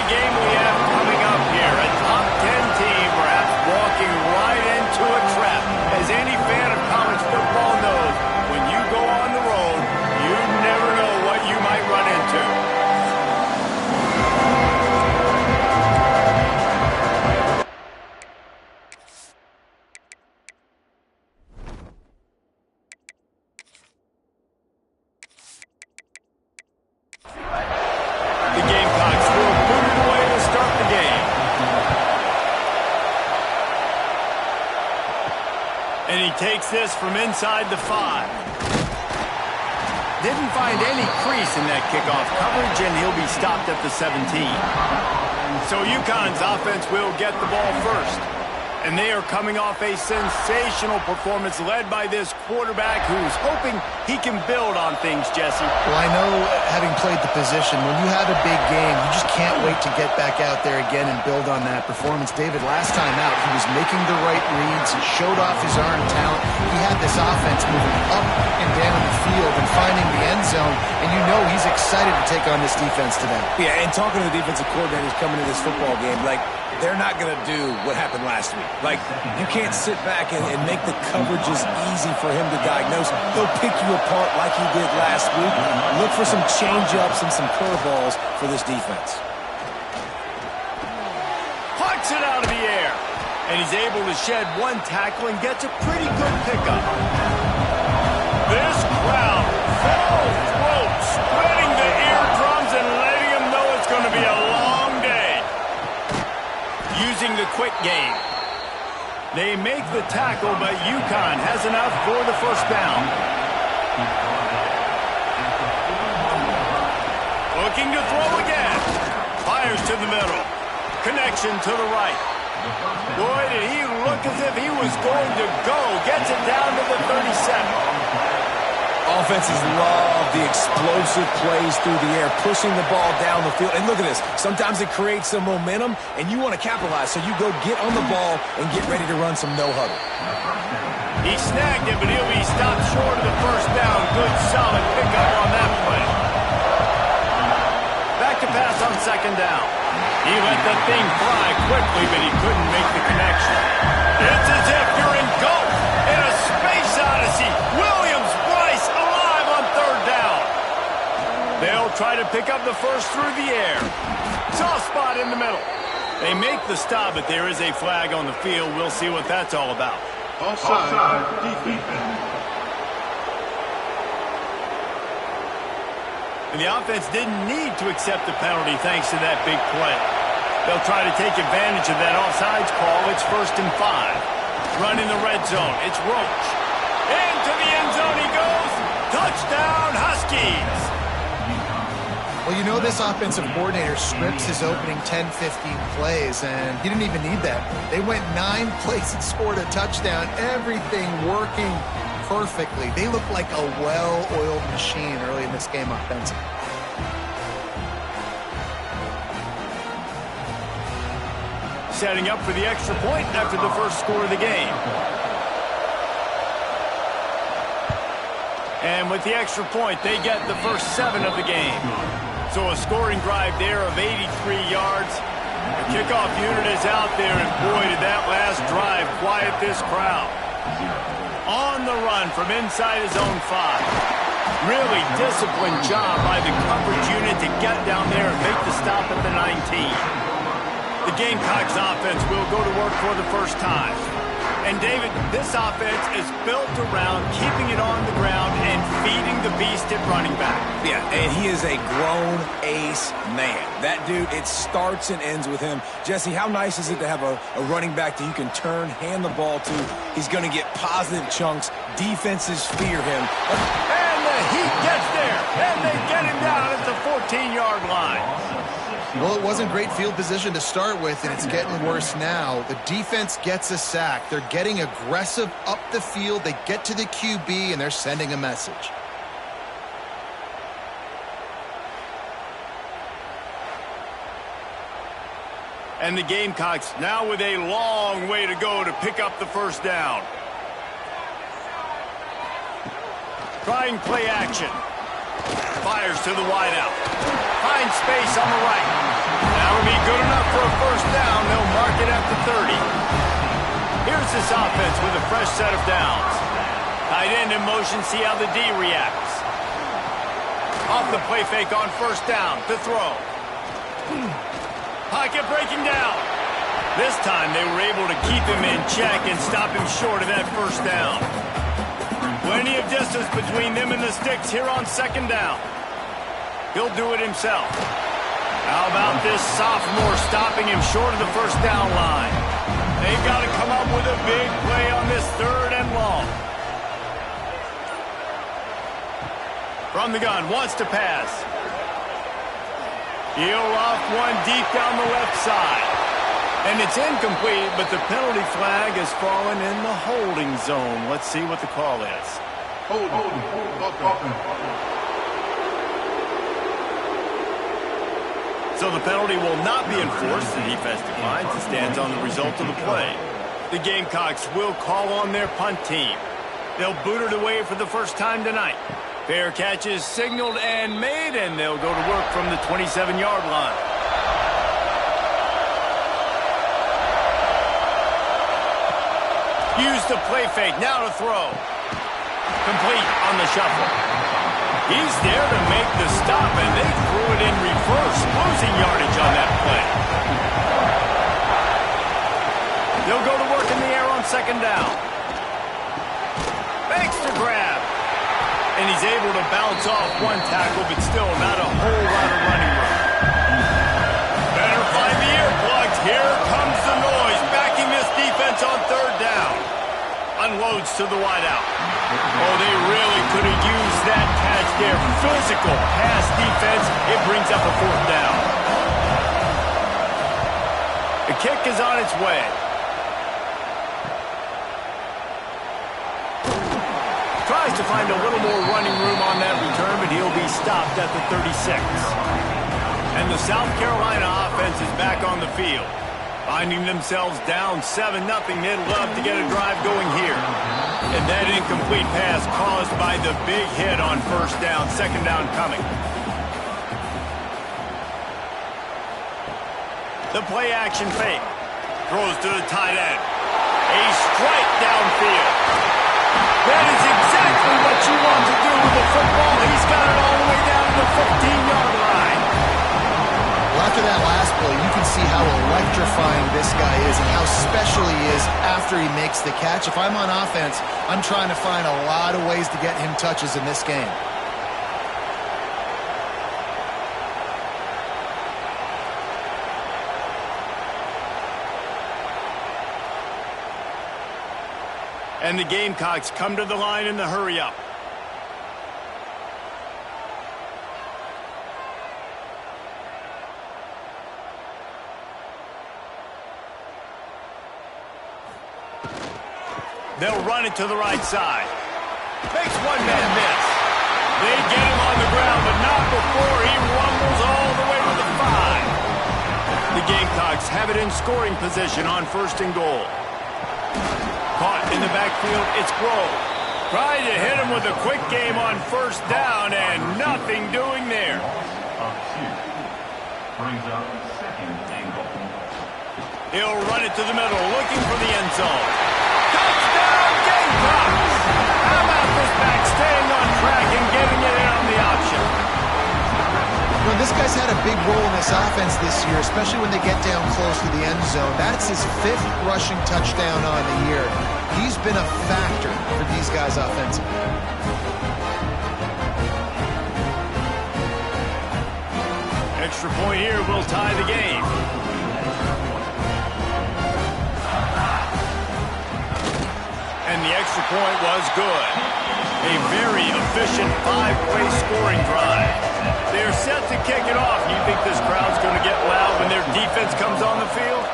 the game we have coming up here. A top 10 team perhaps walking right into a trap. As any fan of college football knows, when you go on the road, you never know what you might run into. The Gamecocks will put it away to start the game. And he takes this from inside the 5. Didn't find any crease in that kickoff coverage, and he'll be stopped at the 17. So UConn's offense will get the ball first. And they are coming off a sensational performance led by this quarterback who's hoping he can build on things, Jesse. Well, I know, having played the position, when you have a big game, you just can't wait to get back out there again and build on that performance. David, last time out, he was making the right reads. He showed off his arm talent. He had this offense moving up and down the field and finding the end zone. And you know he's excited to take on this defense today. Yeah, and talking to the defensive coordinators coming to this football game, like, they're not going to do what happened last week. Like, you can't sit back and make the coverages easy for him to diagnose. He'll pick you apart like he did last week. Look for some change-ups and some curveballs for this defense. Plucks it out of the air. And he's able to shed one tackle and gets a pretty good pickup. This crowd full throat, spreading the eardrums and letting him know it's going to be a long day. Using the quick game. They make the tackle, but UConn has enough for the first down. Looking to throw again. Fires to the middle. Connection to the right. Boy, did he look as if he was going to go. Gets it down to the 37. Offenses love the explosive plays through the air, pushing the ball down the field. And look at this. Sometimes it creates some momentum, and you want to capitalize. So you go get on the ball and get ready to run some no-huddle. He snagged it, but he'll be stopped short of the first down. Good, solid pickup on that play. Back to pass on second down. He let that thing fly quickly, but he couldn't make the connection. It's as if you're engulfed in a space odyssey. Williams-Brice alive on third down. They'll try to pick up the first through the air. Soft spot in the middle. They make the stop, but there is a flag on the field. We'll see what that's all about. Offside, defense. And the offense didn't need to accept the penalty thanks to that big play. They'll try to take advantage of that offsides call. It's 1st and 5. Running the red zone. It's Roach. Into the end zone he goes. Touchdown, Huskies. Well, you know this offensive coordinator scripts his opening 10, 15 plays, and he didn't even need that. They went 9 plays and scored a touchdown. Everything working perfectly. They look like a well-oiled machine early in this game offensively. Setting up for the extra point after the first score of the game. And with the extra point, they get the first 7 of the game. So a scoring drive there of 83 yards. The kickoff unit is out there, and boy, did that last drive quiet this crowd. On the run from inside his own 5. Really disciplined job by the coverage unit to get down there and make the stop at the 19. The Gamecocks offense will go to work for the first time. And David, this offense is built around keeping it on the ground and feeding the beast at running back. Yeah, and he is a grown ace man. That dude, it starts and ends with him. Jesse, how nice is it to have a running back that you can turn, hand the ball to? He's going to get positive chunks. Defenses fear him. And the heat gets there, and they get him down at the 14-yard line. Well, it wasn't great field position to start with, and it's getting worse now. The defense gets a sack. They're getting aggressive up the field. They get to the QB, and they're sending a message. And the Gamecocks now with a long way to go to pick up the first down. Trying play action. Fires to the wideout. Find space on the right. That would be good enough for a first down. They'll mark it at the 30. Here's this offense with a fresh set of downs. Tight end in motion, see how the D reacts. Off the play fake on first down to throw. Pocket breaking down. This time they were able to keep him in check and stop him short of that first down. Plenty of distance between them and the sticks here on second down. He'll do it himself. How about this sophomore stopping him short of the first down line? They've got to come up with a big play on this third and long. From the gun, wants to pass. He'll off one deep down the left side. And it's incomplete, but the penalty flag has fallen in the holding zone. Let's see what the call is. So the penalty will not be enforced. The defense declines and stands on the result of the play. The Gamecocks will call on their punt team. They'll boot it away for the first time tonight. Fair catch is signaled and made, and they'll go to work from the 27-yard line. Use the play fake, now to throw. Complete on the shuffle. He's there to make the stop, and they threw it in reverse, losing yardage on that play. They'll go to work in the air on second down. Makes the grab. And he's able to bounce off one tackle, but still not a whole lot of running room. Better find the earplugs. Here comes the noise, backing this defense on third down. Unloads to the wideout. Oh, they really could have used that catch there. Physical pass defense. It brings up a fourth down. The kick is on its way. Tries to find a little more running room on that return, but he'll be stopped at the 36. And the South Carolina offense is back on the field. Finding themselves down 7-0, they'd love to get a drive going here. And that incomplete pass caused by the big hit on first down, second down coming. The play action fake. Throws to the tight end. A strike downfield. That is exactly what you want to do with the football. He's got it all the way down to the 15-yard line. Well, after that last play, you can see how electrifying this guy is and how special he is after he makes the catch. If I'm on offense, I'm trying to find a lot of ways to get him touches in this game. And the Gamecocks come to the line in the hurry-up. They'll run it to the right side. Makes one man miss. They get him on the ground, but not before he rumbles all the way to the 5. The Gamecocks have it in scoring position on first and goal. Caught in the backfield, it's Grove. Trying to hit him with a quick game on first down, and nothing doing there. Brings up second and goal. He'll run it to the middle, looking for the end zone. Touchdown, Gamecocks! How about this back staying on track and getting it in on the option? Well, this guy's had a big role in this offense this year, especially when they get down close to the end zone. That's his 5th rushing touchdown on the year. He's been a factor for these guys offensively. Extra point here will tie the game. And the extra point was good. A very efficient 5-play scoring drive. They're set to kick it off. You think this crowd's going to get loud when their defense comes on the field?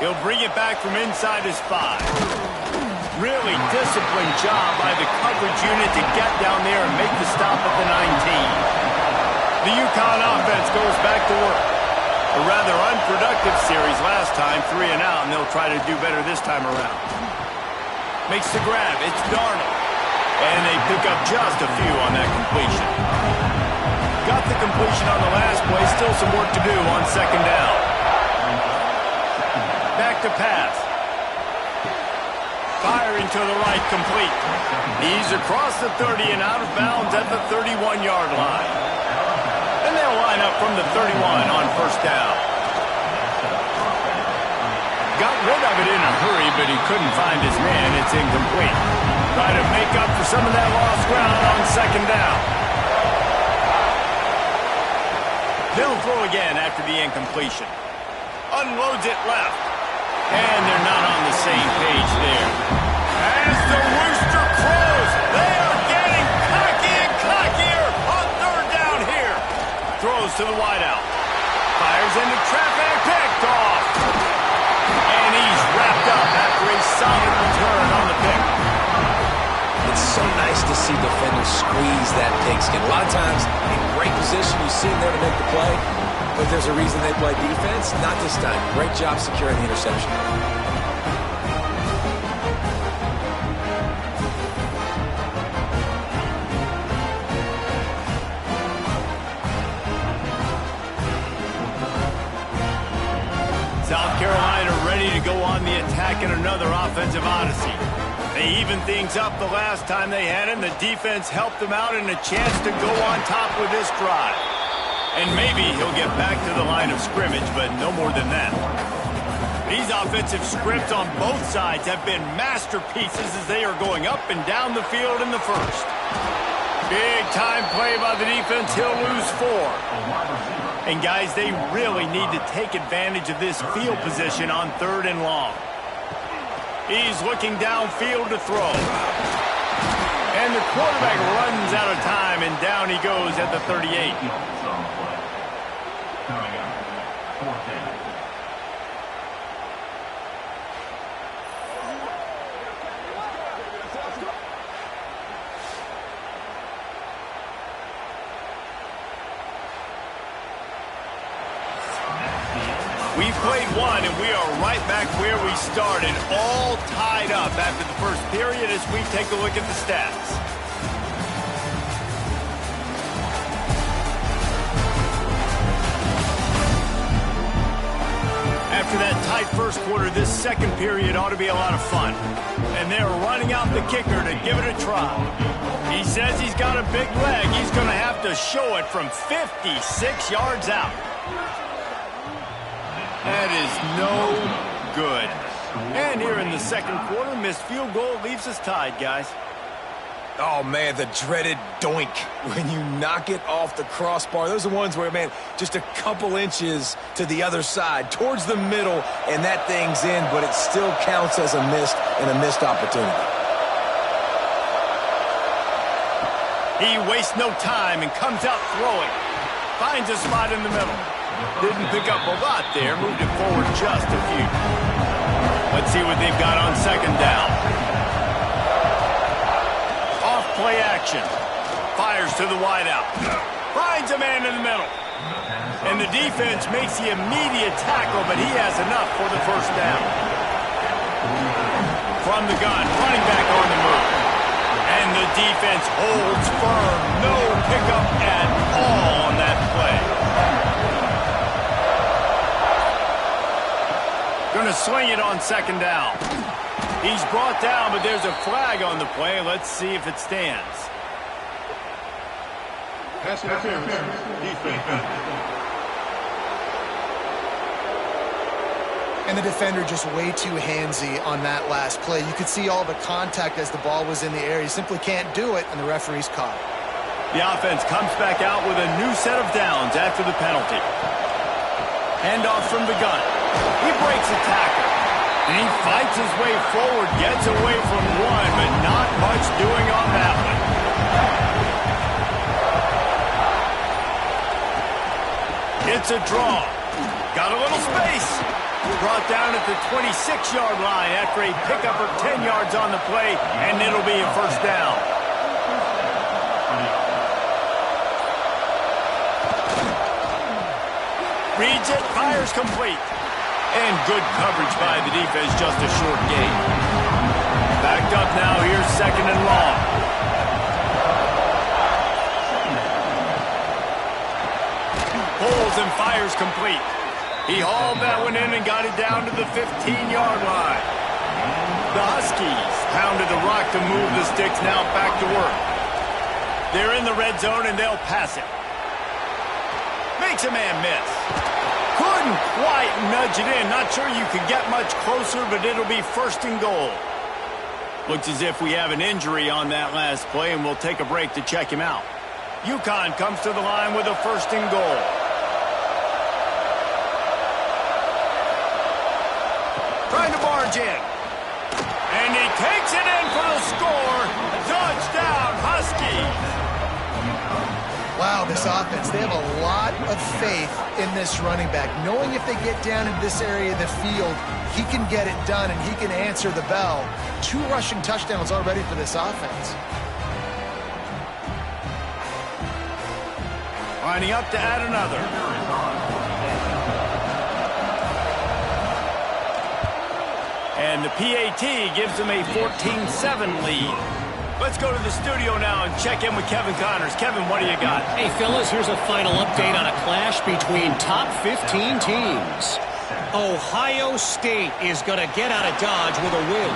He'll bring it back from inside his 5. Really disciplined job by the coverage unit to get down there and make the stop at the 19. The UConn offense goes back to work. A rather unproductive series last time, 3 and out, and they'll try to do better this time around. Makes the grab. It's Darnold. And they pick up just a few on that completion. Got the completion on the last play. Still some work to do on second down. Back to pass. Firing to the right, complete. He's across the 30 and out of bounds at the 31-yard line. And they'll line up from the 31 on first down. Got rid of it in a hurry, but he couldn't find his man. It's incomplete. Try to make up for some of that lost ground on second down. They'll throw again after the incompletion. Unloads it left. And they're not on the same page there. As the rooster crows, they are getting cocky and cockier on third down here. Throws to the wideout. Fires into traffic, picked off. And he's wrapped up after a solid return on the pick. It's so nice to see defenders squeeze that pigskin. A lot of times, in great position, you see them there to make the play, but there's a reason they play defense. Not this time. Great job securing the interception. South Carolina ready to go on the attack in another offensive odyssey. They evened things up the last time they had him. The defense helped them out and a chance to go on top with this drive. And maybe he'll get back to the line of scrimmage, but no more than that. These offensive scripts on both sides have been masterpieces as they are going up and down the field in the first. Big time play by the defense. He'll lose 4. And guys, they really need to take advantage of this field position on third and long. He's looking downfield to throw. And the quarterback runs out of time, and down he goes at the 38. Coming up, 4th down. We've played one, and we are right back where we started, all tied up after the first period as we take a look at the stats. After that tight first quarter, this second period ought to be a lot of fun. And they're running out the kicker to give it a try. He says he's got a big leg. He's going to have to show it from 56 yards out. That is no good. And here in the second quarter, missed field goal leaves us tied, guys. Oh, man, the dreaded doink when you knock it off the crossbar. Those are ones where, man, just a couple inches to the other side, towards the middle, and that thing's in, but it still counts as a missed opportunity. He wastes no time and comes out throwing. Finds a spot in the middle. Didn't pick up a lot there, moved it forward just a few. Let's see what they've got on second down. Off play action. Fires to the wideout. Finds a man in the middle. And the defense makes the immediate tackle, but he has enough for the first down. From the gun, running back on the move. And the defense holds firm. No pickup at all on that play. Going to swing it on second down. He's brought down, but there's a flag on the play. Let's see if it stands. Pass interference. Defense. And the defender just way too handsy on that last play. You could see all the contact as the ball was in the air. He simply can't do it, and the referee's caught it. The offense comes back out with a new set of downs after the penalty. Handoff from the gun. He breaks a tackle. And he fights his way forward, gets away from one, but not much doing on that one. It's a draw. Got a little space. Brought down at the 26-yard line after a pickup of 10 yards on the play, and it'll be a first down. Reads it, fires complete. And good coverage by the defense, just a short gain. Backed up now, here's second and long. Fires complete. He hauled that one in and got it down to the 15-yard line. The Huskies pounded the rock to move the sticks, now back to work. They're in the red zone, and they'll pass it. Makes a man miss. Couldn't quite nudge it in. Not sure you could get much closer, but it'll be first and goal. Looks as if we have an injury on that last play, and we'll take a break to check him out. UConn comes to the line with a first and goal. Trying to barge in. And he takes it in for the score. Touchdown, Huskies. Wow, this offense, they have a lot of faith in this running back. Knowing if they get down in this area of the field, he can get it done and he can answer the bell. 2 rushing touchdowns already for this offense. Lining up to add another. And the PAT gives them a 14-7 lead. Let's go to the studio now and check in with Kevin Connors. Kevin, what do you got? Hey, fellas, here's a final update on a clash between top 15 teams. Ohio State is going to get out of Dodge with a win.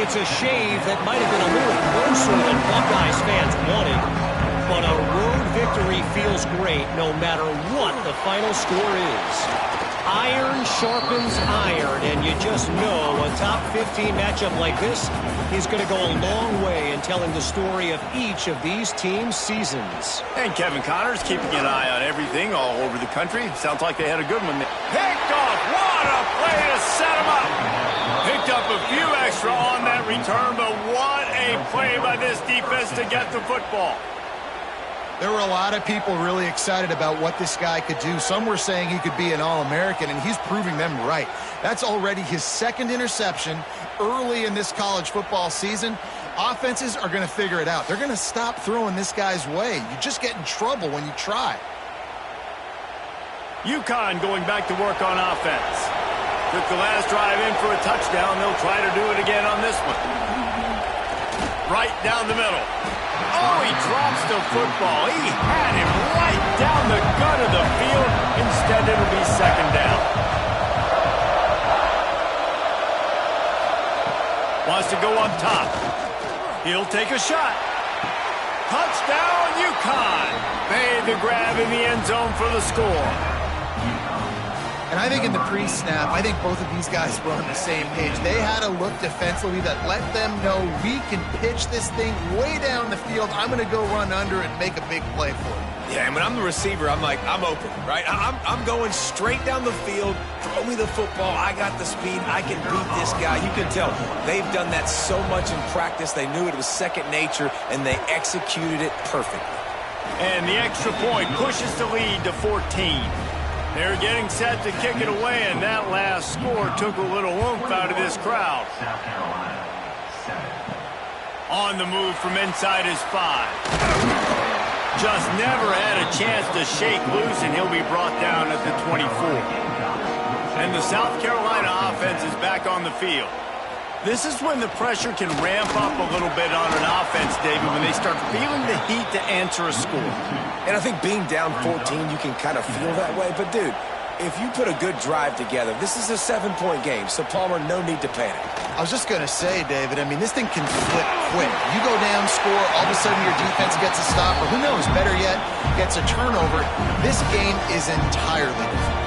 It's a shave that might have been a little closer than Buckeyes fans wanted, but a road victory feels great no matter what the final score is. Iron sharpens iron, and you just know a top 15 matchup like this is going to go a long way in telling the story of each of these teams' seasons. And Kevin Connors keeping an eye on everything all over the country. Sounds like they had a good one. Picked off. What a play to set him up. Picked up a few extra on that return, but what a play by this defense to get the football. There were a lot of people really excited about what this guy could do. Some were saying he could be an All-American, and he's proving them right. That's already his second interception early in this college football season. Offenses are going to figure it out. They're going to stop throwing this guy's way. You just get in trouble when you try. UConn going back to work on offense. Took the last drive in for a touchdown. They'll try to do it again on this one. Right down the middle. Oh, he drops the football. He had him right down the gut of the field. Instead, it'll be second down. Wants to go up top. He'll take a shot. Touchdown, UConn. Made the grab in the end zone for the score. And I think in the pre-snap, I think both of these guys were on the same page. They had a look defensively that let them know we can pitch this thing way down the field. I'm going to go run under it and make a big play for it. Yeah, and when I'm the receiver, I'm like, I'm open, right? I'm going straight down the field. Throw me the football. I got the speed. I can beat this guy. You can tell they've done that so much in practice. They knew it was second nature, and they executed it perfectly. And the extra point pushes the lead to 14. They're getting set to kick it away, and that last score took a little oomph out of this crowd. On the move from inside his 5. Just never had a chance to shake loose, and he'll be brought down at the 24. And the South Carolina offense is back on the field. This is when the pressure can ramp up a little bit on an offense, David, when they start feeling the heat to answer a score. And I think being down 14, you can kind of feel that way. But, dude, if you put a good drive together, this is a 7-point game, so, Palmer, no need to panic. I was just going to say, David, I mean, this thing can flip quick. You go down, score, all of a sudden your defense gets a stop, or who knows, better yet, gets a turnover. This game is entirely different.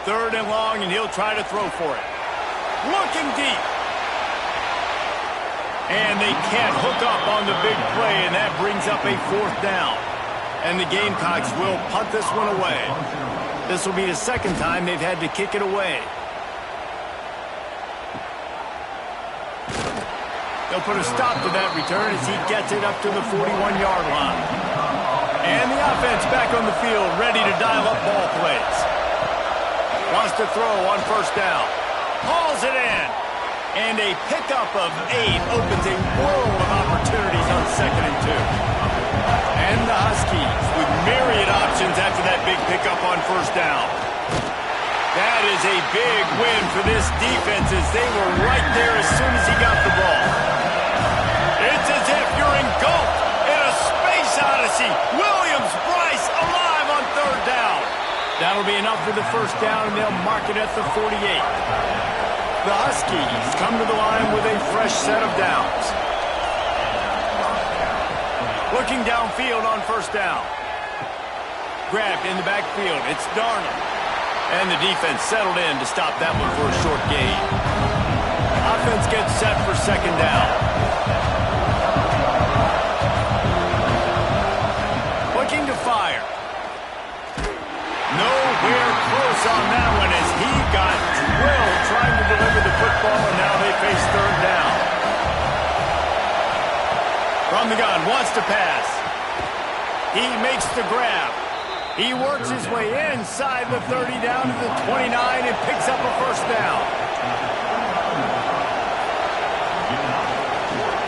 Third and long, and he'll try to throw for it. Looking deep. And they can't hook up on the big play, and that brings up a 4th down. And the Gamecocks will punt this one away. This will be the second time they've had to kick it away. They'll put a stop to that return as he gets it up to the 41-yard line. And the offense back on the field, ready to dial up ball plays. Wants to throw on first down. Hauls it in. And a pickup of 8 opens a world of opportunities on 2nd and 2. And the Huskies with myriad options after that big pickup on first down. That is a big win for this defense as they were right there as soon as he got the ball. It's as if you're engulfed in a space odyssey That'll be enough for the first down, and they'll mark it at the 48. The Huskies come to the line with a fresh set of downs. Looking downfield on first down. Grabbed in the backfield. It's Darnold. And the defense settled in to stop that one for a short gain. Offense gets set for second down. Looking to fire. Nowhere close on that one as he got drilled trying to deliver the football, and now they face third down. From the gun, wants to pass. He makes the grab. He works his way inside the 30 down to the 29 and picks up a first down.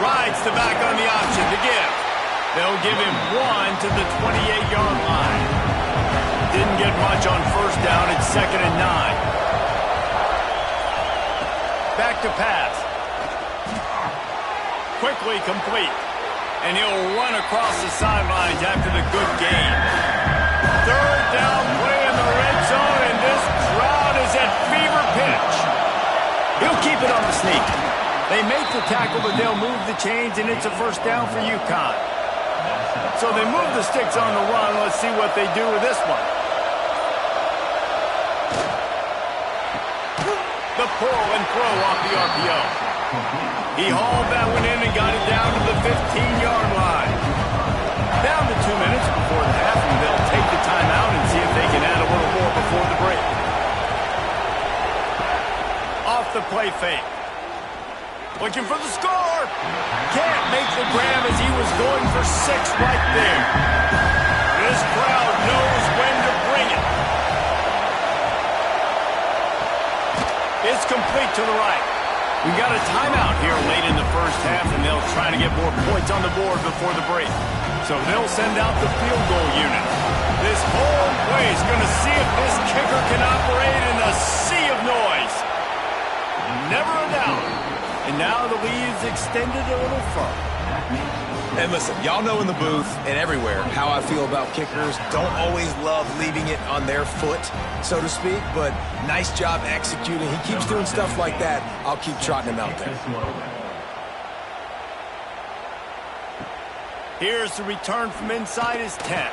Rides the back on the option to give. They'll give him one to the 28-yard line. Didn't get much on first down. It's 2nd and 9. Back to pass. Quickly complete. And he'll run across the sidelines after the good gain. Third down play in the red zone, and this crowd is at fever pitch. He'll keep it on the sneak. They make the tackle, but they'll move the chains, and it's a first down for UConn. So they move the sticks on the run. Let's see what they do with this one. The pull and throw off the RPO. He hauled that one in and got it down to the 15-yard line. Down to 2 minutes before the half, and they'll take the timeout and see if they can add a little more before the break. Off the play fake. Looking for the score. Can't make the grab as he was going for 6 right there. This crowd knows when to bring it. It's complete to the right. We got a timeout here late in the first half, and they'll try to get more points on the board before the break. So they'll send out the field goal unit. This whole play is going to see if this kicker can operate in a sea of noise. Never a doubt. And now the lead is extended a little further. And listen, y'all know in the booth and everywhere how I feel about kickers. Don't always love leaving it on their foot, so to speak, but nice job executing. He keeps doing stuff like that. I'll keep trotting him out there. Here's the return from inside his 10.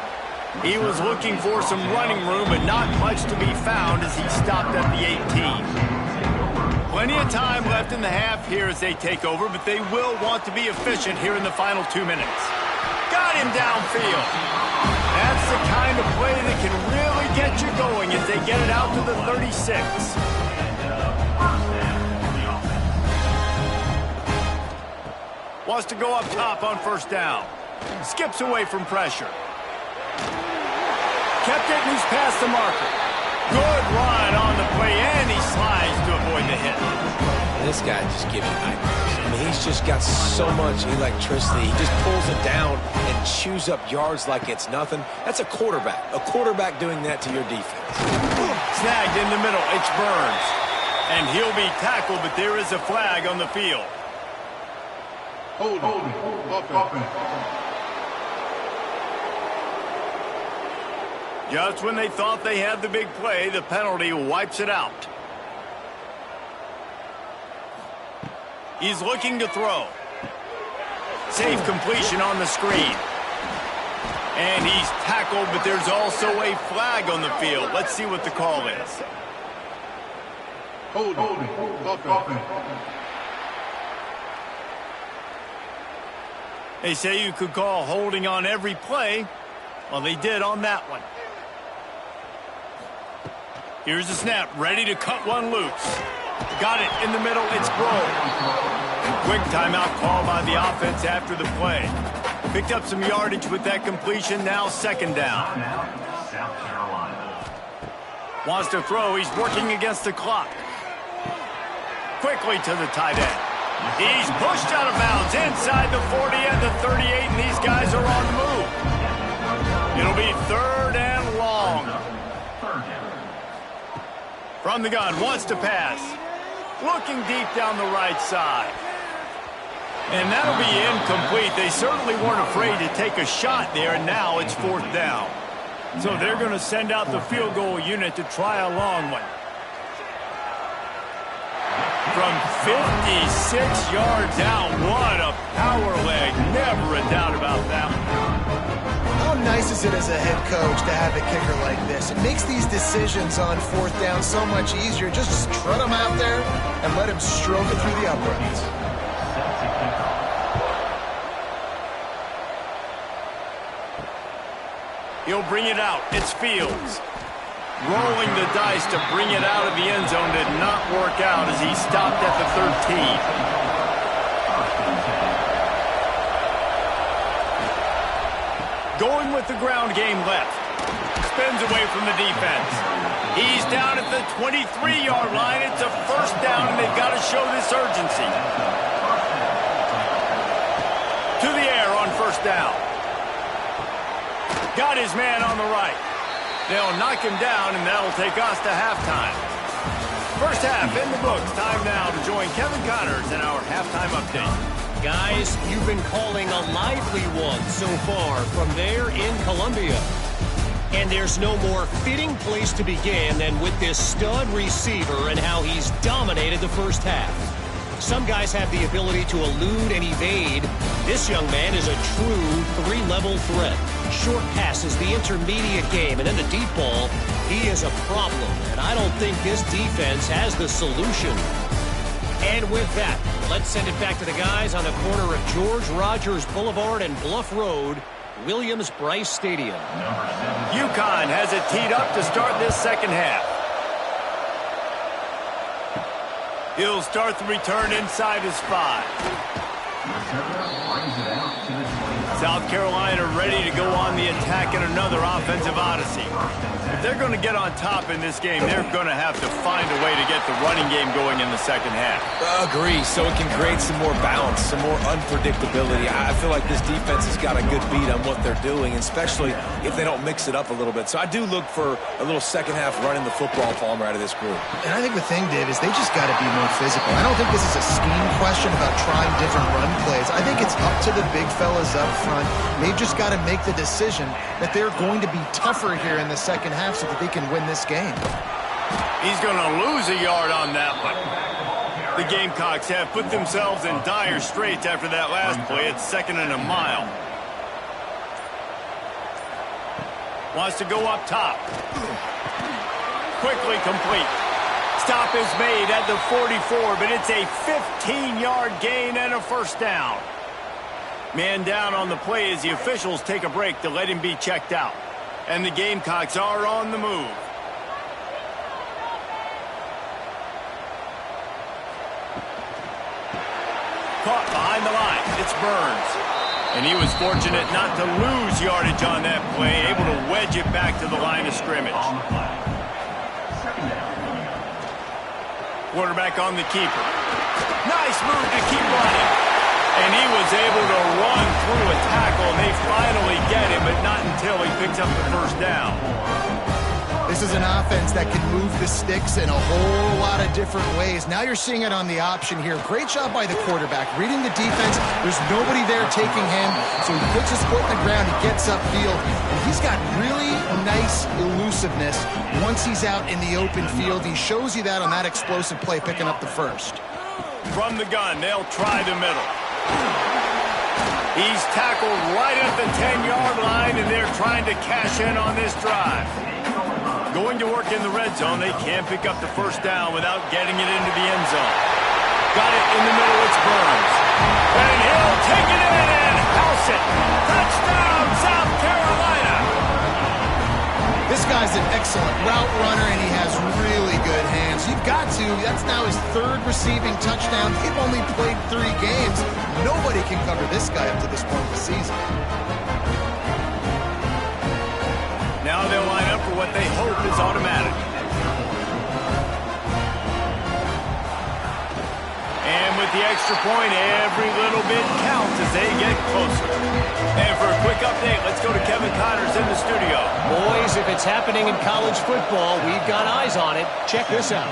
He was looking for some running room, but not much to be found as he stopped at the 18. Plenty of time left in the half here as they take over, but they will want to be efficient here in the final 2 minutes. Got him downfield. That's the kind of play that can really get you going as they get it out to the 36. Wants to go up top on first down. Skips away from pressure. Kept it and he's past the marker. Good run on the play, and he slides to avoid the hit. This guy just gives you nightmares. I mean, he's just got so much electricity. He just pulls it down and chews up yards like it's nothing. That's a quarterback. A quarterback doing that to your defense. Snagged in the middle. It's Burns. And he'll be tackled, but there is a flag on the field. Hold offense. Just when they thought they had the big play, the penalty wipes it out. He's looking to throw. Safe completion on the screen. And he's tackled, but there's also a flag on the field. Let's see what the call is. Hold offense. They say you could call holding on every play. Well, they did on that one. Here's the snap, ready to cut one loose. Got it in the middle, it's Grove. Quick timeout call by the offense after the play. Picked up some yardage with that completion, now second down. Wants to throw, he's working against the clock. Quickly to the tight end. He's pushed out of bounds inside the 40 and the 38, and these guys are on the move. It'll be third and long. From the gun, wants to pass. Looking deep down the right side. And that'll be incomplete. They certainly weren't afraid to take a shot there, and now it's fourth down. So they're going to send out the field goal unit to try a long one. From 56 yards out, what a power leg. Never a doubt about that one. How nice is it as a head coach to have a kicker like this? It makes these decisions on fourth down so much easier. Just trot him out there and let him stroke it through the uprights. He'll bring it out. It's Fields. Rolling the dice to bring it out of the end zone did not work out as he stopped at the 13. Going with the ground game left. Spins away from the defense. He's down at the 23-yard line. It's a first down, and they've got to show this urgency. To the air on first down. Got his man on the right. They'll knock him down, and that'll take us to halftime. First half in the books. Time now to join Kevin Connors in our halftime update. Guys, you've been calling a lively one so far from there in Columbia. And there's no more fitting place to begin than with this stud receiver and how he's dominated the first half. Some guys have the ability to elude and evade. This young man is a true three-level threat. Short passes, the intermediate game, and then the deep ball. He is a problem, and I don't think this defense has the solution. And with that, let's send it back to the guys on the corner of George Rogers Boulevard and Bluff Road, Williams-Brice Stadium. UConn has it teed up to start this second half. He'll start the return inside his 5. South Carolina ready to go on the attack in another offensive odyssey. If they're going to get on top in this game, they're going to have to find a way to get the running game going in the second half. Agree, so it can create some more balance, some more unpredictability. I feel like this defense has got a good beat on what they're doing, especially if they don't mix it up a little bit. So I do look for a little second half running the football Palmer out of this group. And I think the thing, Dave, is they just got to be more physical. I don't think this is a scheme question about trying different run plays. I think it's up to the big fellas up front. They've just got to make the decision that they're going to be tougher here in the second half so that they can win this game. He's going to lose a yard on that one. The Gamecocks have put themselves in dire straits after that last play. It's 2nd and a mile. Wants to go up top. Quickly complete. Stop is made at the 44, but it's a 15-yard gain and a first down. Man down on the play as the officials take a break to let him be checked out. And the Gamecocks are on the move. Caught behind the line. It's Burns. And he was fortunate not to lose yardage on that play, able to wedge it back to the line of scrimmage. Quarterback on the keeper. Nice move to keep running. And he was able to run through a tackle, and they finally get him, but not until he picks up the first down. This is an offense that can move the sticks in a whole lot of different ways. Now you're seeing it on the option here. Great job by the quarterback. Reading the defense, there's nobody there taking him, so he puts his foot in the ground, he gets upfield, and he's got really nice elusiveness once he's out in the open field. He shows you that on that explosive play, picking up the first. From the gun, they'll try the middle. He's tackled right at the 10-yard line, and they're trying to cash in on this drive. Going to work in the red zone. They can't pick up the first down without getting it into the end zone. Got it in the middle. It's Burns. And he'll take it in and house it. Touchdown, South Carolina. This guy's an excellent route runner, and he has really good hands. You've got to. That's now his 3rd receiving touchdown. They've only played 3 games. Nobody can cover this guy up to this point of the season. Now they'll line up for what they hope is automatic. And with the extra point, every little bit counts as they get closer. And for a quick update, let's go to Kevin Connors in the studio. Boys, if it's happening in college football, we've got eyes on it. Check this out.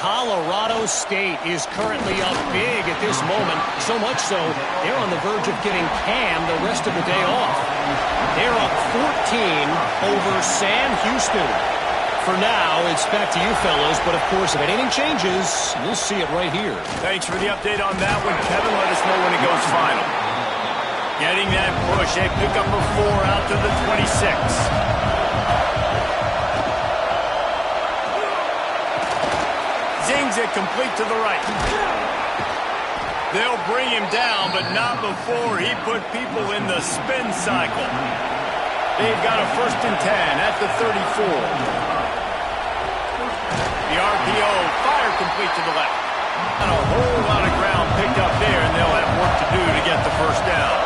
Colorado State is currently up big at this moment, so much so they're on the verge of giving Cam the rest of the day off. They're up 14 over Sam Houston. For now, it's back to you fellows, but of course, if anything changes, we'll see it right here. Thanks for the update on that one, Kevin. Let us know when it goes final. Getting that push, they pick up a 4 out to the 26. Zings it complete to the right. They'll bring him down, but not before he put people in the spin cycle. They've got a 1st and 10 at the 34. The RPO, fire complete to the left. And a whole lot of ground picked up there, and they'll have work to do to get the 1st down.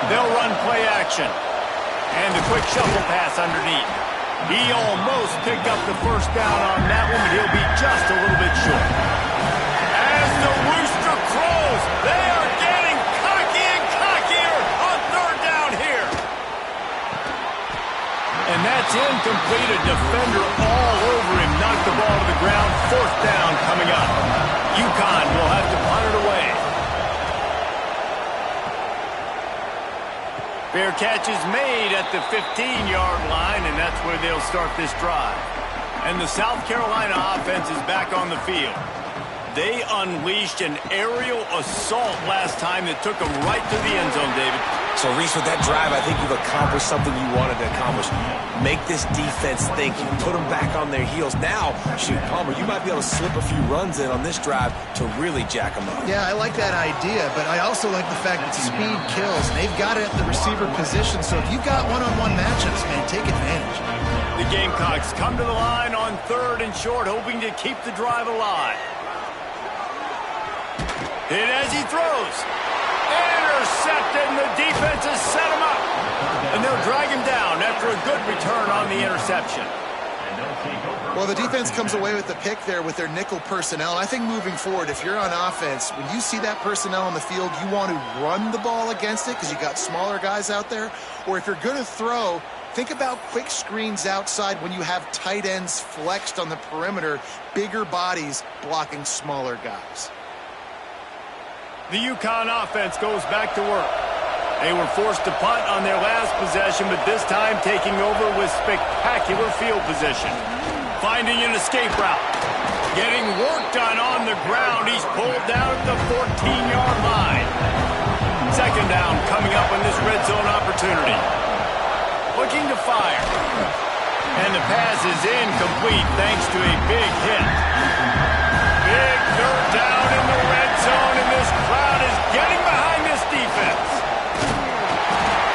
They'll run play action. And the quick shuffle pass underneath. He almost picked up the 1st down on that one, but he'll be just a little bit short. As the rooster crows, they are getting cocky and cockier on 3rd down here. And that's incomplete. A defender all over him. Knocked the ball to the ground. 4th down coming up. UConn will have to punt it away. Fair catch is made at the 15-yard line, and that's where they'll start this drive. And the South Carolina offense is back on the field. They unleashed an aerial assault last time that took them right to the end zone, David. So, Reese, with that drive, I think you've accomplished something you wanted to accomplish. Make this defense think. You put them back on their heels. Now, shoot, Palmer, you might be able to slip a few runs in on this drive to really jack them up. Yeah, I like that idea, but I also like the fact that speed kills. And they've got it at the receiver position, so if you've got one-on-one matchups, man, take advantage. The Gamecocks come to the line on 3rd and short, hoping to keep the drive alive. Hit as he throws. Intercepted, and the defense has set him up. And they'll drag him down after a good return on the interception. Well, the defense comes away with the pick there with their nickel personnel. I think moving forward, if you're on offense, when you see that personnel on the field, you want to run the ball against it because you got smaller guys out there. Or if you're going to throw, think about quick screens outside when you have tight ends flexed on the perimeter, bigger bodies blocking smaller guys. The UConn offense goes back to work. They were forced to punt on their last possession, but this time taking over with spectacular field position. Finding an escape route. Getting work done on the ground. He's pulled down at the 14-yard line. 2nd down coming up on this red zone opportunity. Looking to fire. And the pass is incomplete thanks to a big hit. Big 3rd down in the red zone, and this crowd is getting behind this defense.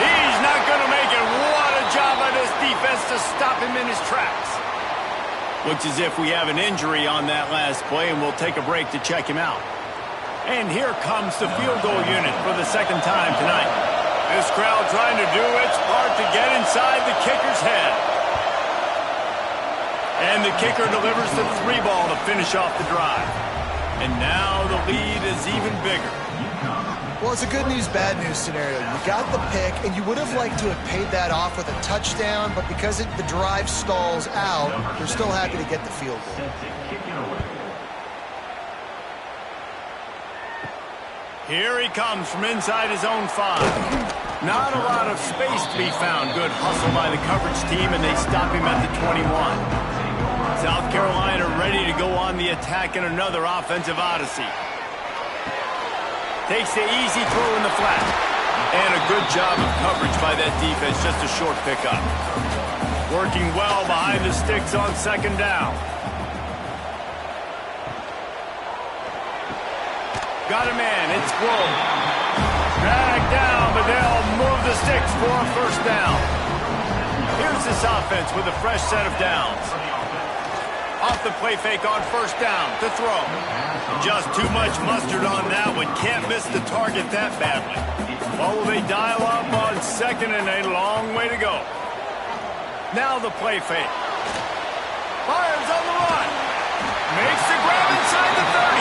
He's not going to make it. What a job by this defense to stop him in his tracks. Looks as if we have an injury on that last play, and we'll take a break to check him out. And here comes the field goal unit for the 2nd time tonight. This crowd trying to do its part to get inside the kicker's head. And the kicker delivers the 3 ball to finish off the drive. And now the lead is even bigger. Well, it's a good news, bad news scenario. You got the pick, and you would have liked to have paid that off with a touchdown, but because the drive stalls out, you're still happy to get the field goal. Here he comes from inside his own 5. Not a lot of space to be found. Good hustle by the coverage team, and they stop him at the 21. South Carolina ready to go on the attack in another offensive odyssey. Takes the easy throw in the flat. And a good job of coverage by that defense, just a short pickup. Working well behind the sticks on 2nd down. Got a man, it's Grove. Dragged down, but they'll move the sticks for a 1st down. Here's this offense with a fresh set of downs. Off the play fake on 1st down to throw. Just too much mustard on that one. Can't miss the target that badly. Well, will they dial up on 2nd and a long way to go? Now the play fake. Fires on the run. Makes the grab inside the 30.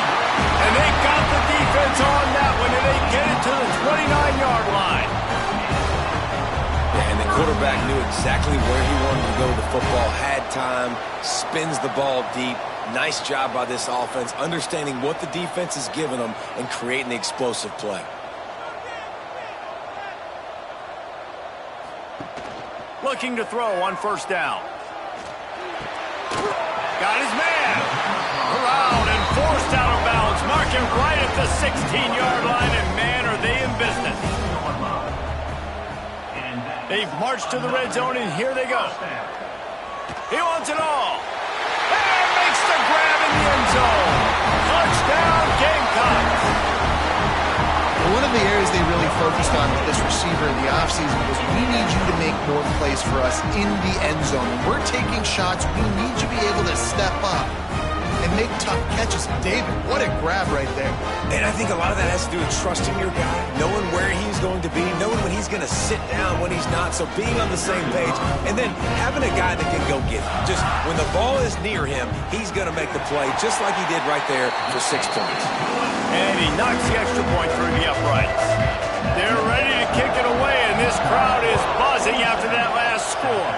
And they got the defense on that one, and they get it to the 29-yard line. And the quarterback knew exactly where he wanted to go with the football, had time, spins the ball deep, Nice job by this offense, understanding what the defense is giving them and creating the explosive play. Looking to throw on first down. Got his man. Around and forced out of bounds. Marking right at the 16-yard line, and man, are they in business. They've marched to the red zone, and here they go. He wants it all. And makes the grab in the end zone. Touchdown, Gamecocks. One of the areas they really focused on with this receiver in the offseason was we need you to make more plays for us in the end zone. When we're taking shots, we need you to be able to step up and make tough catches. David, what a grab right there. And I think a lot of that has to do with trusting your guy, knowing where he's going to be, knowing when he's going to sit down, when he's not, so being on the same page, and then having a guy that can go get it. Just when the ball is near him, he's going to make the play, just like he did right there for 6 points. And he knocks the extra point through the uprights. They're ready to kick it away, and this crowd is buzzing after that last score.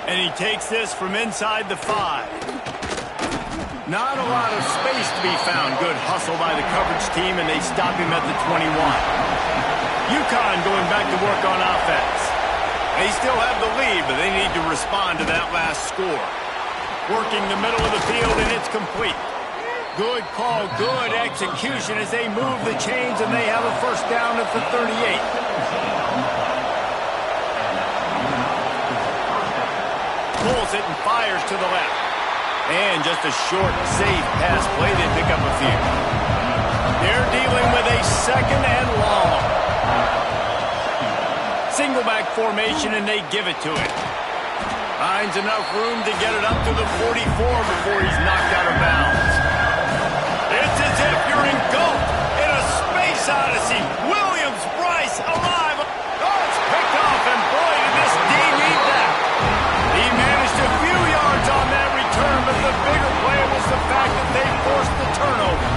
And he takes this from inside the 5. Not a lot of space to be found. Good hustle by the coverage team, and they stop him at the 21. UConn going back to work on offense. They still have the lead, but they need to respond to that last score. Working the middle of the field, and it's complete. Good call, good execution as they move the chains, and they have a first down at the 38. Pulls it and fires to the left. And just a short, safe pass play. They pick up a few. They're dealing with a second and long. Single back formation, and they give it to him. Finds enough room to get it up to the 44 before he's knocked out of bounds. It's as if you're engulfed in a space odyssey. Williams, Bryce, alive. Oh, it's picked off, and boy, did this D need that. He managed a few yards on that return, but the bigger play was the fact that they forced the turnover.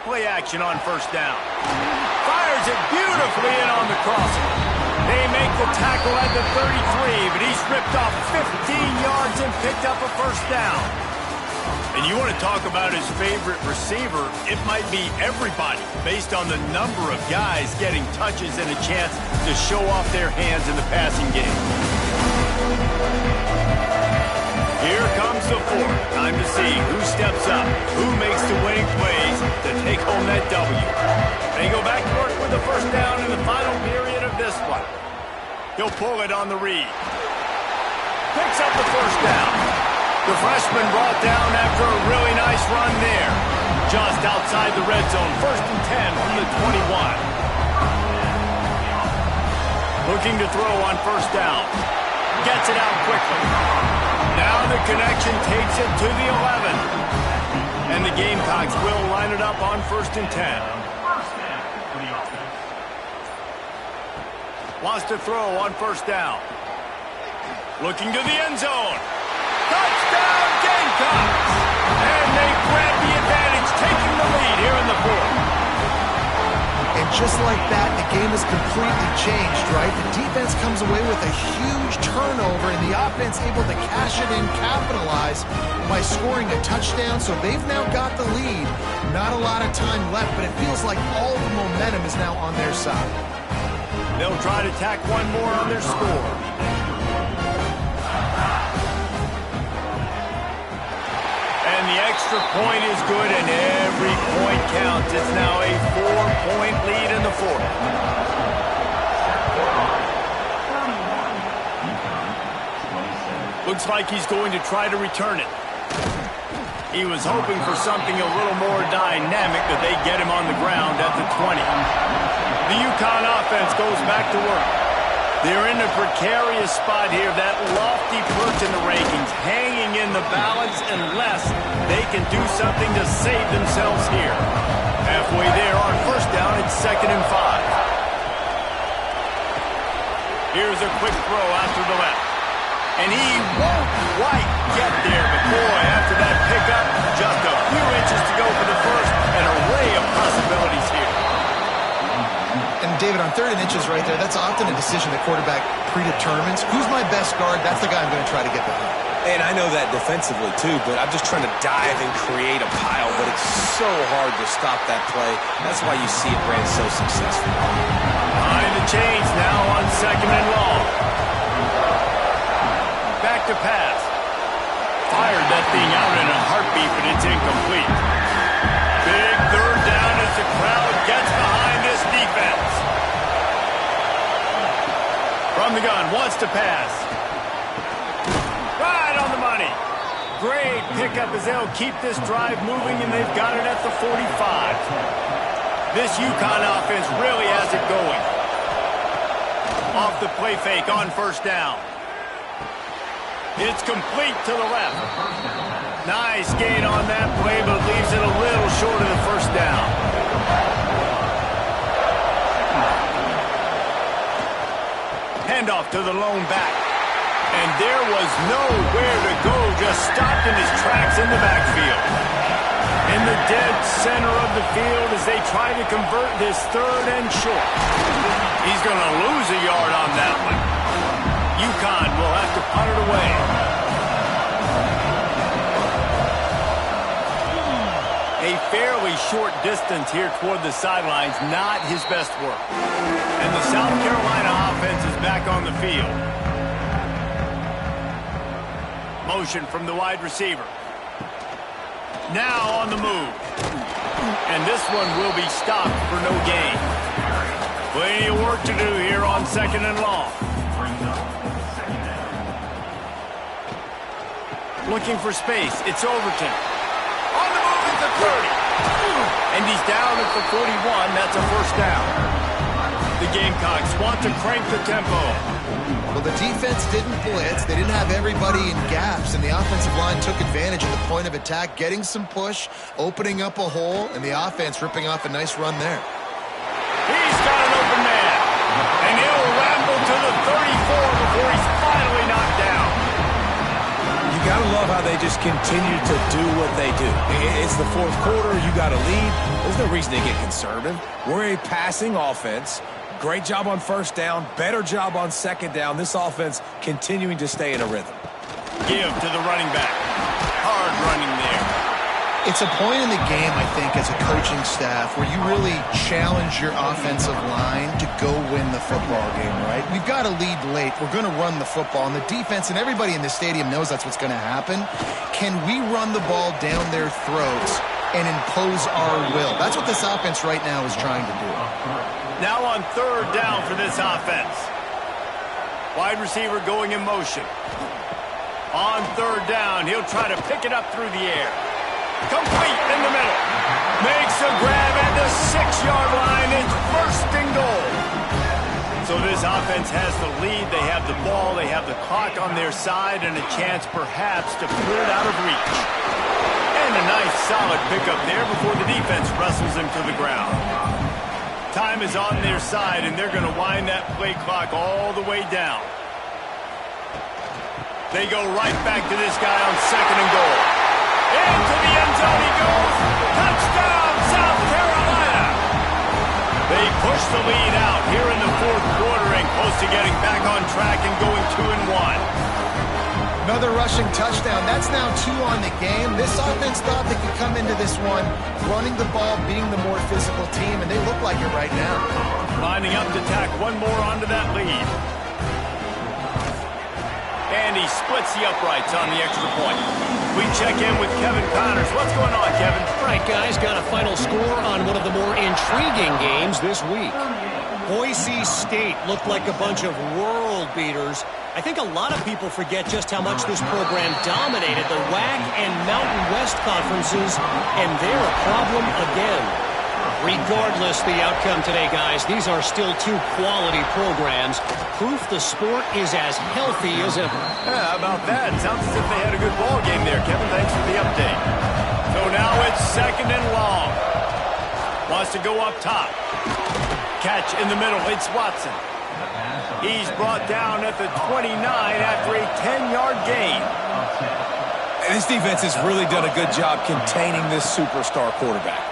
Play action on first down. Fires it beautifully in on the crosser. They make the tackle at the 33, but he's ripped off 15 yards and picked up a first down. And you want to talk about his favorite receiver, it might be everybody based on the number of guys getting touches and a chance to show off their hands in the passing game. Here comes the fourth. Time to see who steps up, who makes the winning plays to take home that W. They go back to work with the first down in the final period of this one. He'll pull it on the read. Picks up the first down. The freshman brought down after a really nice run there. Just outside the red zone, 1st and 10 from the 21. Looking to throw on first down. Gets it out quickly. Now the connection takes it to the 11. And the Gamecocks will line it up on 1st and 10. Wants to throw on first down. Looking to the end zone. Touchdown Gamecocks! And they grab the advantage, taking the lead here in the 4th. And just like that, the game has completely changed, right? The defense comes away with a huge turnover, and the offense able to cash it in, capitalize by scoring a touchdown. So they've now got the lead. Not a lot of time left, but it feels like all the momentum is now on their side. They'll try to tack one more on their score. And the extra point is good, and every point counts. It's now a 4-point lead in the 4th. Looks like he's going to try to return it. He was hoping for something a little more dynamic, but they get him on the ground at the 20. The UConn offense goes back to work. They're in a precarious spot here, that lofty perch in the rankings, hanging in the balance unless they can do something to save themselves here. Halfway there on first down, it's 2nd and 5. Here's a quick throw out to the left. And he won't quite get there, but boy, after that pickup, just a few inches to go for the first, an array of possibilities here. And David, on 3rd and inches right there, that's often a decision the quarterback predetermines. Who's my best guard? That's the guy I'm going to try to get behind. And I know that defensively, too, but I'm just trying to dive and create a pile, but it's so hard to stop that play. That's why you see it ran so successful. Behind the chains now on 2nd and long. Back to pass. Fired that thing out in a heartbeat, but it's incomplete. Big 3rd down as the crowd gets behind this defense. From the gun, wants to pass. Right on the money. Great pickup as they'll keep this drive moving, and they've got it at the 45. This UConn offense really has it going. Off the play fake on first down. It's complete to the left. Nice gain on that play, but leaves it a little short of the first down. Handoff to the lone back. And there was nowhere to go, just stopped in his tracks in the backfield. In the dead center of the field as they try to convert this 3rd and short. He's going to lose a yard on that one. UConn will have to punt it away. A fairly short distance here toward the sidelines, not his best work. And the South Carolina offense is back on the field. Motion from the wide receiver. Now on the move. And this one will be stopped for no gain. Plenty of work to do here on 2nd and long. Looking for space. It's Overton. On the move at the 30. And he's down at the 41. That's a first down. The Gamecocks want to crank the tempo. Well, the defense didn't blitz. They didn't have everybody in gaps, and the offensive line took advantage of the point of attack, getting some push, opening up a hole, and the offense ripping off a nice run there. He's got an open man. And he'll ramble to the 34 before he's finally knocked down. You got to love how they just continue to do what they do. It's the 4th quarter. You got a lead. There's no reason to get conservative. We're a passing offense. Great job on first down. Better job on 2nd down. This offense continuing to stay in a rhythm. Give to the running back. Hard running there. It's a point in the game, I think, as a coaching staff where you really challenge your offensive line to go win the football game, right? We've got to lead late. We're going to run the football, and the defense and everybody in the stadium knows that's what's going to happen. Can we run the ball down their throats and impose our will? That's what this offense right now is trying to do. Now on 3rd down for this offense. Wide receiver going in motion. On 3rd down, he'll try to pick it up through the air. Complete in the middle. Makes a grab at the 6-yard line. It's 1st and goal. So this offense has the lead. They have the ball. They have the clock on their side and a chance perhaps to put it out of reach. And a nice solid pickup there before the defense wrestles him to the ground. Time is on their side, and they're going to wind that play clock all the way down. They go right back to this guy on 2nd and goal. Into the end zone he goes. Touchdown, South Carolina. They push the lead out here in the 4th quarter and close to getting back on track and going 2-1. Another rushing touchdown. That's now 2 on the game. This offense thought they could come into this one running the ball, being the more physical team, and they look like it right now. Lining up to tack one more onto that lead. And he splits the uprights on the extra point. We check in with Kevin Connors. What's going on, Kevin? All right, guys, got a final score on one of the more intriguing games this week. Boise State looked like a bunch of world beaters. I think a lot of people forget just how much this program dominated the WAC and Mountain West conferences, and they're a problem again. Regardless the outcome today, guys, these are still two quality programs. Proof the sport is as healthy as ever. Yeah, how about that? Sounds as if they had a good ball game there, Kevin. Thanks for the update. So now it's 2nd and long. Wants to go up top. Catch in the middle. It's Watson. He's brought down at the 29 after a 10-yard gain. And this defense has really done a good job containing this superstar quarterback.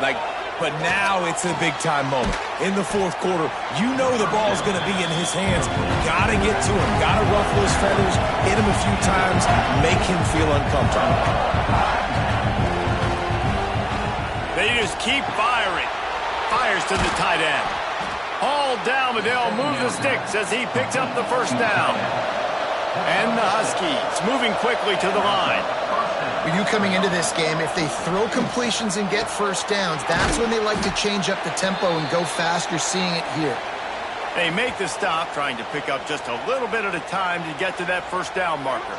But now it's a big-time moment. In the 4th quarter, you know the ball's going to be in his hands. Got to get to him. Got to ruffle his feathers, hit him a few times, make him feel uncomfortable. They just keep firing. Fires to the tight end. Hauled down, but they'll move the sticks as he picks up the 1st down. And the Huskies moving quickly to the line. For you coming into this game, if they throw completions and get 1st downs, that's when they like to change up the tempo and go fast. You're seeing it here. They make the stop, trying to pick up just a little bit at a time to get to that 1st down marker.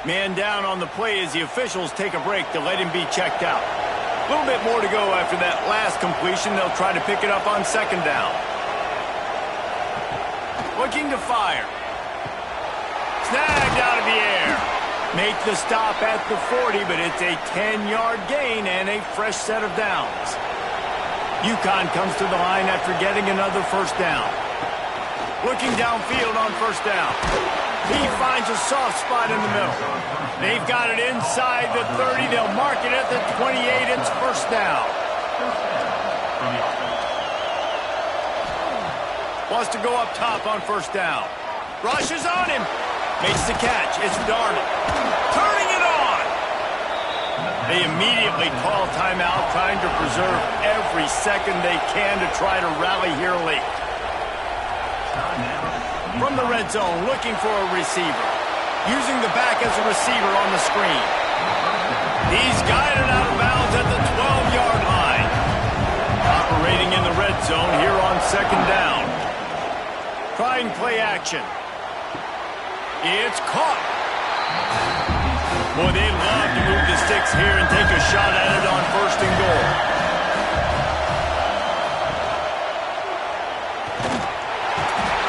Man down on the play as the officials take a break to let him be checked out. A little bit more to go after that last completion. They'll try to pick it up on 2nd down. Looking to fire. Snagged out of the air. Make the stop at the 40, but it's a 10-yard gain and a fresh set of downs. UConn comes to the line after getting another 1st down. Looking downfield on 1st down. He finds a soft spot in the middle. They've got it inside the 30. They'll mark it at the 28. It's 1st down. Wants to go up top on 1st down. Rushes on him. Makes the catch. It's Darnold. Turning it on. They immediately call timeout, trying to preserve every second they can to try to rally here late. From the red zone, looking for a receiver. Using the back as a receiver on the screen. He's guided out of bounds at the 12-yard line. Operating in the red zone here on 2nd down. Trying play action. It's caught. Boy, they love to move the sticks here and take a shot at it on 1st and goal.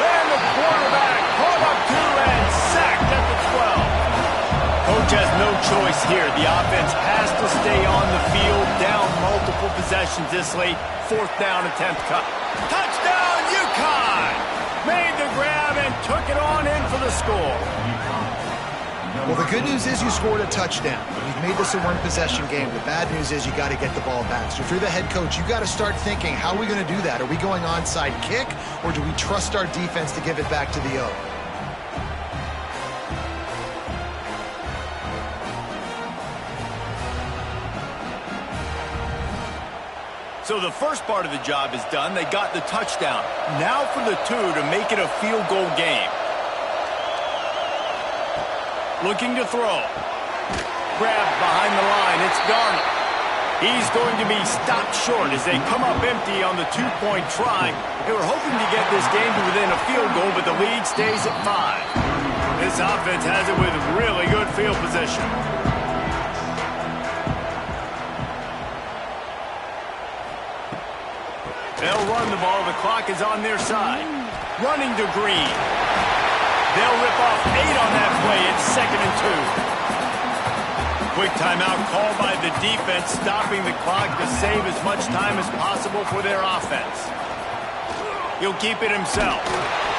And the quarterback caught up to and sacked at the 12. Coach has no choice here. The offense has to stay on the field, down multiple possessions this late. 4th down attempt cut. Touchdown, UConn! Made the grab and took it on in for the score. Well, the good news is you scored a touchdown. You've made this a one-possession game. The bad news is you got to get the ball back. So if you're the head coach, you got to start thinking, how are we going to do that? Are we going onside kick, or do we trust our defense to give it back to the O? So the first part of the job is done. They got the touchdown. Now for the 2 to make it a field goal game. Looking to throw. Grabbed behind the line. It's Darnold. He's going to be stopped short as they come up empty on the 2-point try. They were hoping to get this game to within a field goal, but the lead stays at 5. This offense has it with really good field position. They'll run the ball. The clock is on their side. Running to Green. They'll rip off 8 on that play. It's 2nd and 2. Quick timeout called by the defense, stopping the clock to save as much time as possible for their offense. He'll keep it himself.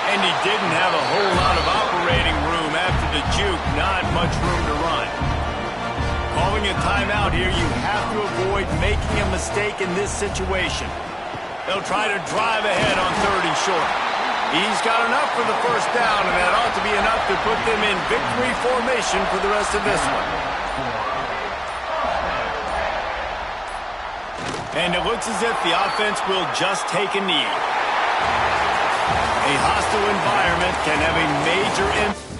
And he didn't have a whole lot of operating room after the juke. Not much room to run. Calling a timeout here, you have to avoid making a mistake in this situation. They'll try to drive ahead on 3rd and short. He's got enough for the 1st down, and that ought to be enough to put them in victory formation for the rest of this one. And it looks as if the offense will just take a knee. A hostile environment can have a major impact.